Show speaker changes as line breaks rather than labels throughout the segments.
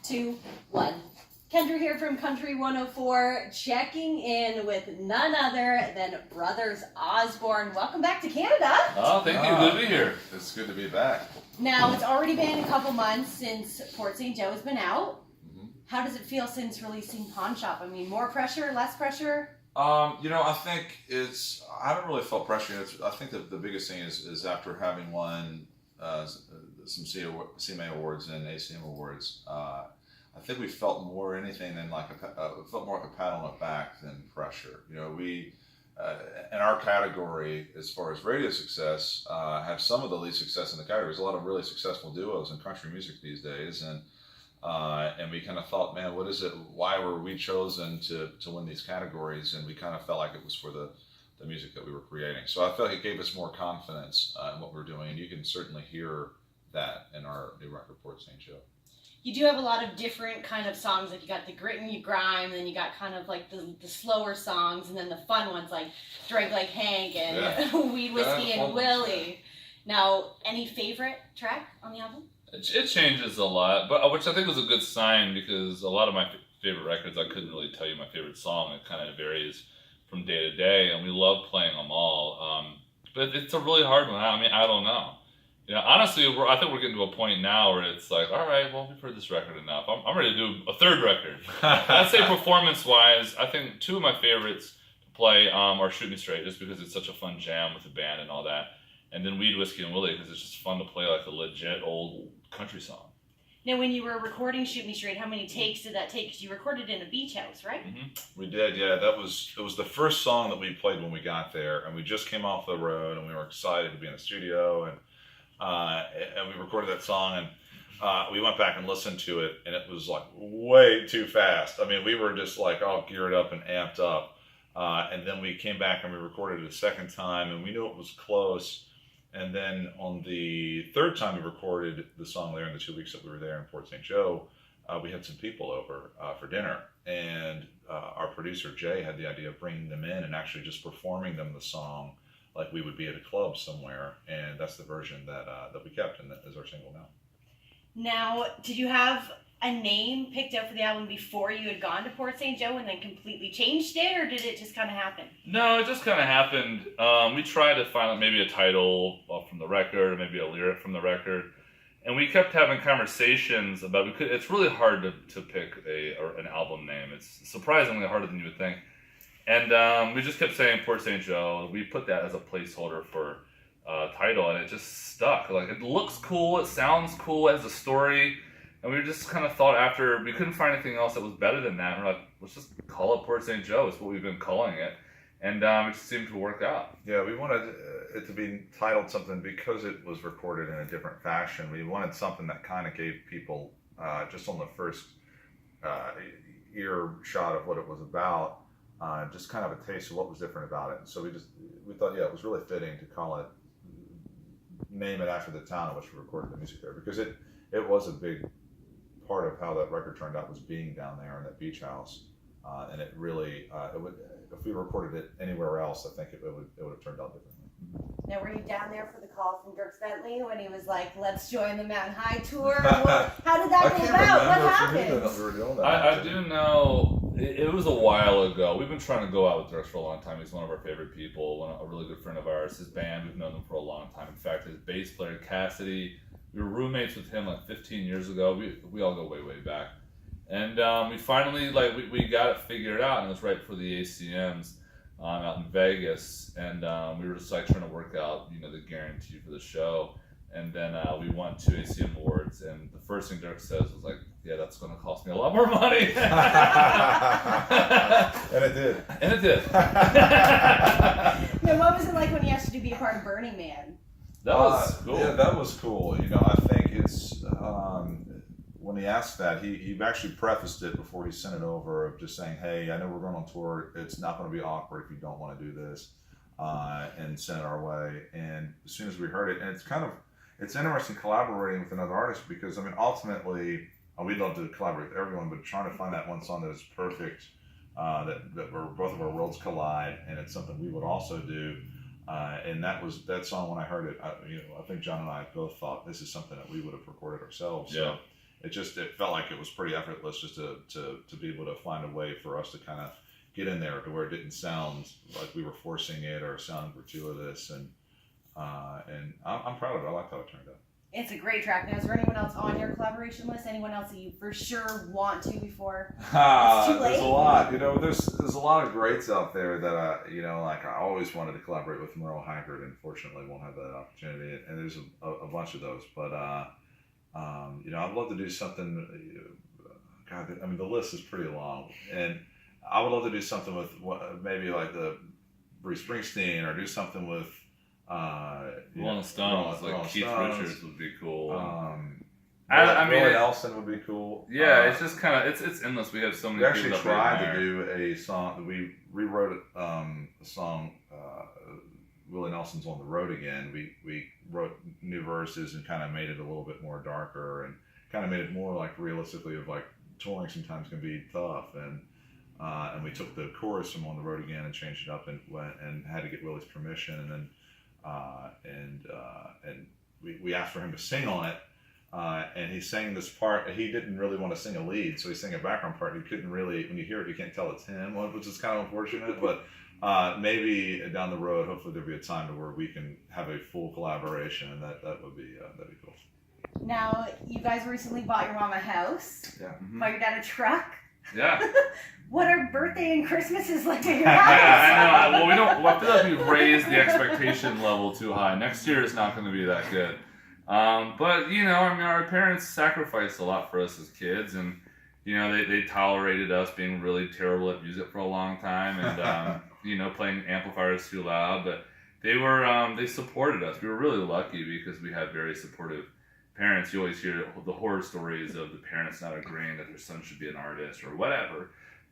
2, 1. Kendra here from Country 104, checking in with none other than Brothers Osborne. Welcome back to Canada.
Oh, thank you. Good to be here.
It's good to be back.
Now, it's already been a couple months since Port St. Joe has been out. How does it feel since releasing Pawn Shop? I mean, more pressure, less pressure?
I think I haven't really felt pressure. I think that the biggest thing is after having won some CMA awards and ACM awards, I think we felt more anything than felt more like a pat on the back than pressure. We in our category, as far as radio success, have some of the least success in the category. There's a lot of really successful duos in country music these days, and we kind of thought, man, what is it? Why were we chosen to win these categories? And we kind of felt like it was for the music that we were creating. So I felt like it gave us more confidence in what we were doing, and you can certainly hear that in our new record, Port St. Joe.
You do have a lot of different kind of songs. Like you got the grit and you grime, and then you got kind of like the slower songs, and then the fun ones like Drink Like Hank and Weed, Whiskey, and Willie. Now, any favorite track on the album?
It changes a lot, but which I think was a good sign, because a lot of my favorite records, I couldn't really tell you my favorite song. It kind of varies from day to day, and we love playing them all. But it's a really hard one. I mean, I don't know. Honestly, I think we're getting to a point now where it's like, all right, well, we've heard this record enough. I'm ready to do a third record. I'd say performance-wise, I think two of my favorites to play are Shoot Me Straight, just because it's such a fun jam with the band and all that. And then Weed, Whiskey, and Willie, because it's just fun to play like a legit old country song.
Now, when you were recording Shoot Me Straight, how many takes did that take? Because you recorded in a beach house, right?
Mm-hmm. We did, yeah. It was the first song that we played when we got there, and we just came off the road, and we were excited to be in the studio, and we recorded that song, and we went back and listened to it, and it was like way too fast. I mean, we were just like all geared up and amped up, and then we came back and we recorded it a second time, and we knew it was close. And then on the third time we recorded the song there in the 2 weeks that we were there in Port St. Joe, we had some people over for dinner, and our producer Jay had the idea of bringing them in and actually just performing them the song like we would be at a club somewhere, and that's the version that we kept, and that is our single now.
Now,
did you have a name picked out for the album before you had gone to Port St. Joe and then completely changed it, or did it just kind of happen?
No, it just kind of happened. We tried to find maybe a title from the record, or maybe a lyric from the record, and we kept having conversations about it's really hard to pick an album name. It's surprisingly harder than you would think. And we just kept saying Port St. Joe. We put that as a placeholder for title, and it just stuck. Like, it looks cool, it sounds cool, it has a story. And we just kind of thought, after we couldn't find anything else that was better than that, and we're like, let's just call it Port St. Joe. It's what we've been calling it. And it just seemed to work out.
Yeah, we wanted it to be titled something because it was recorded in a different fashion. We wanted something that kind of gave people, just on the first ear shot of what it was about, just kind of a taste of what was different about it. And so we thought, it was really fitting to name it after the town in which we recorded the music there, because it was a big part of how that record turned out, was being down there in that beach house, and it really if we recorded it anywhere else, I think it would have turned out differently.
Now, were you down there for the call from Dirk Bentley when he was like, let's join the Mountain High tour? How did that go about? What happened?
I do know it was a while ago. We've been trying to go out with Dirk for a long time. He's one of our favorite people, a really good friend of ours. His band, we've known them for a long time. In fact, his bass player, Cassidy, we were roommates with him like 15 years ago. We all go way, way back. And we finally, we got it figured out, and it was right before the ACMs out in Vegas. And we were just trying to work out, the guarantee for the show. And then we went to ACM Awards, and the first thing Dirk says was like, yeah, that's going to cost me a lot more money.
And it did.
And it did.
Now, what was it like when you asked you to be a part of Burning Man?
That was cool.
Yeah, that was cool. I think it's when he asked that, he actually prefaced it before he sent it over, of just saying, hey, I know we're going on tour. It's not going to be awkward if you don't want to do this, and sent it our way. And as soon as we heard it, and it's interesting collaborating with another artist, because ultimately we'd love to collaborate with everyone, but trying to find that one song that is perfect, that where both of our worlds collide, and it's something we would also do. And that song, when I heard it, I think John and I both thought this is something that we would have recorded ourselves.
Yeah.
So it felt like it was pretty effortless just to be able to find a way for us to kind of get in there to where it didn't sound like we were forcing it or sounding gratuitous, and I'm proud of it. I like how it turned out.
It's a great track. Now, is there anyone else on your collaboration list? Anyone else that you for sure want to before it's too late?
There's a lot. There's a lot of greats out there that I always wanted to collaborate with Merle Haggard, and fortunately won't have that opportunity. And there's a bunch of those. But I'd love to do something. God, the list is pretty long, and I would love to do something with maybe like the Bruce Springsteen, or do something with.
Rolling Stones, like Keith Richards would be cool.
Willie Nelson would be cool.
Yeah, it's just kind of it's endless. We have so many.
We actually tried to do a song. We rewrote the song. Willie Nelson's on the road again. We wrote new verses and kind of made it a little bit more darker, and kind of made it more like realistically of like touring sometimes can be tough, and we took the chorus from On the Road Again and changed it up and had to get Willie's permission, and then. We asked for him to sing on it, and he sang this part. He didn't really want to sing a lead, so he sang a background part. He couldn't really, when you hear it, you can't tell it's him, which is kind of unfortunate. But maybe down the road, hopefully there'll be a time to where we can have a full collaboration, and that would be that'd be cool.
Now, you guys recently bought your mom a house.
Yeah.
Mm-hmm.
Bought your dad a truck.
Yeah.
What are birthday and Christmases like at your house?
Yeah, I know. Well, I feel like we've raised the expectation level too high. Next year is not going to be that good. But our parents sacrificed a lot for us as kids, and they tolerated us being really terrible at music for a long time, and playing amplifiers too loud. But they supported us. We were really lucky because we had very supportive parents. You always hear the horror stories of the parents not agreeing that their son should be an artist or whatever.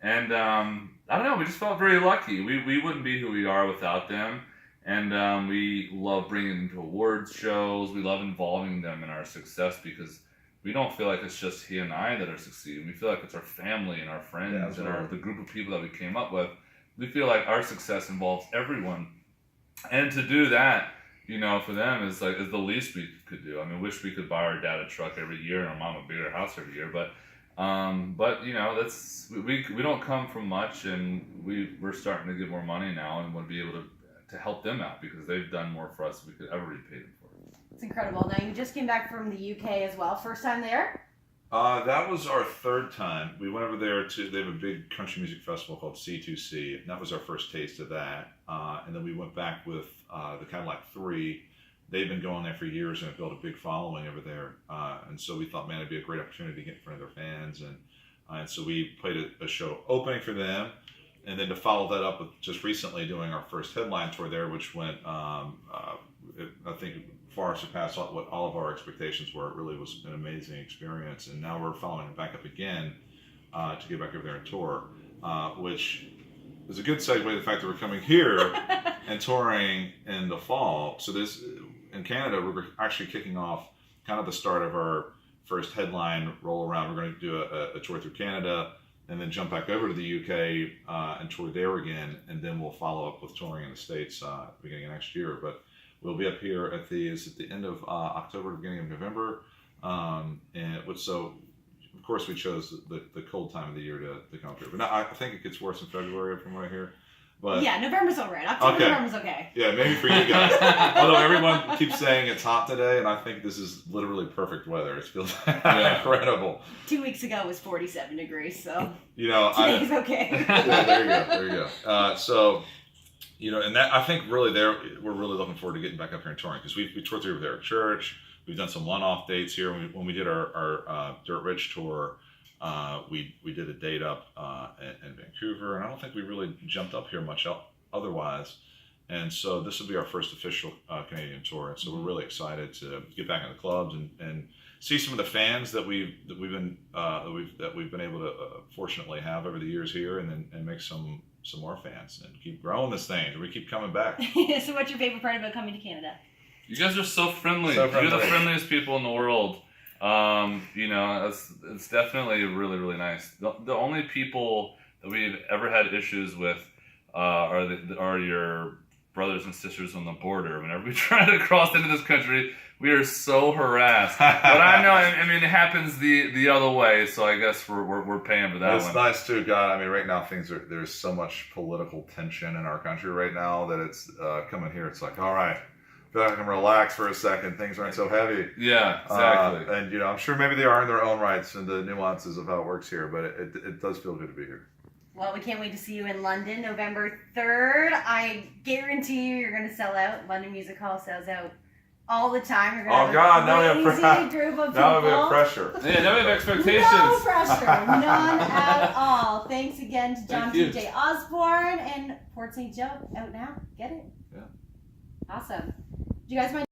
And I don't know, we just felt very lucky. We wouldn't be who we are without them. And we love bringing them to awards shows. We love involving them in our success because we don't feel like it's just he and I that are succeeding. We feel like it's our family and our friends and the group of people that we came up with. We feel like our success involves everyone. And to do that, for them is the least we could do. I wish we could buy our dad a truck every year and our mom a bigger house every year, but that's we don't come from much, and we're starting to get more money now and want to be able to help them out because they've done more for us than we could ever repay them for.
It's incredible. Now, you just came back from the UK as well. First time there?
That was our third time. We went over there they have a big country music festival called C2C, and that was our first taste of that. And then we went back with the Cadillac 3. They've been going there for years and have built a big following over there. And so we thought, man, it'd be a great opportunity to get in front of their fans. And so we played a show opening for them. And then to follow that up with just recently doing our first headline tour there, which went, I think, far surpassed what all of our expectations were. It really was an amazing experience. And now we're following it back up again to get back over there and tour, which is a good segue to the fact that we're coming here and touring in the fall. So in Canada, we're actually kicking off kind of the start of our first headline roll around. We're going to do a tour through Canada and then jump back over to the UK and tour there again. And then we'll follow up with touring in the States at the beginning of next year. But we'll be up here at the end of October, beginning of November. So, of course, we chose the cold time of the year to come up here. But now, I think it gets worse in February from what I hear. But
yeah, November's all right. October, November's okay.
Yeah, maybe for you guys. Although everyone keeps saying it's hot today, and I think this is literally perfect weather. It feels incredible.
2 weeks ago it was 47 degrees, so
today's
okay.
Yeah, there you go. And that I think really we're really looking forward to getting back up here and touring because we toured through there at church. We've done some one-off dates here. When we did our Dirt Rich tour, we did a date up in Vancouver, and I don't think we really jumped up here much otherwise. And so this will be our first official Canadian tour, and so we're really excited to get back in the clubs and see some of the fans that we've been able to fortunately have over the years here, and make some more fans and keep growing this thing. We keep coming back.
So what's your favorite part about coming to Canada?
You guys are so friendly. You're the friendliest people in the world. It's definitely really, really nice. The only people that we've ever had issues with are your brothers and sisters on the border. Whenever we try to cross into this country, we are so harassed. But I know, I mean, it happens the other way, so I guess we're paying for that
It's
one.
nice too, God. I mean, right now there's so much political tension in our country right now that it's coming here. It's like, all right, I feel like I can relax for a second. Things aren't so heavy.
Yeah, exactly.
And I'm sure maybe they are in their own rights and the nuances of how it works here, but it does feel good to be here.
Well, we can't wait to see you in London, November 3rd. I guarantee you're going to sell out. London Music Hall sells out all the time. You're going to have a crazy group of people.
Now we have pressure.
Yeah, now we have expectations.
No pressure. None at all. Thanks again to John T.J. Osborne and Port St. Joe. Out now. Get it?
Yeah.
Awesome. Do you guys mind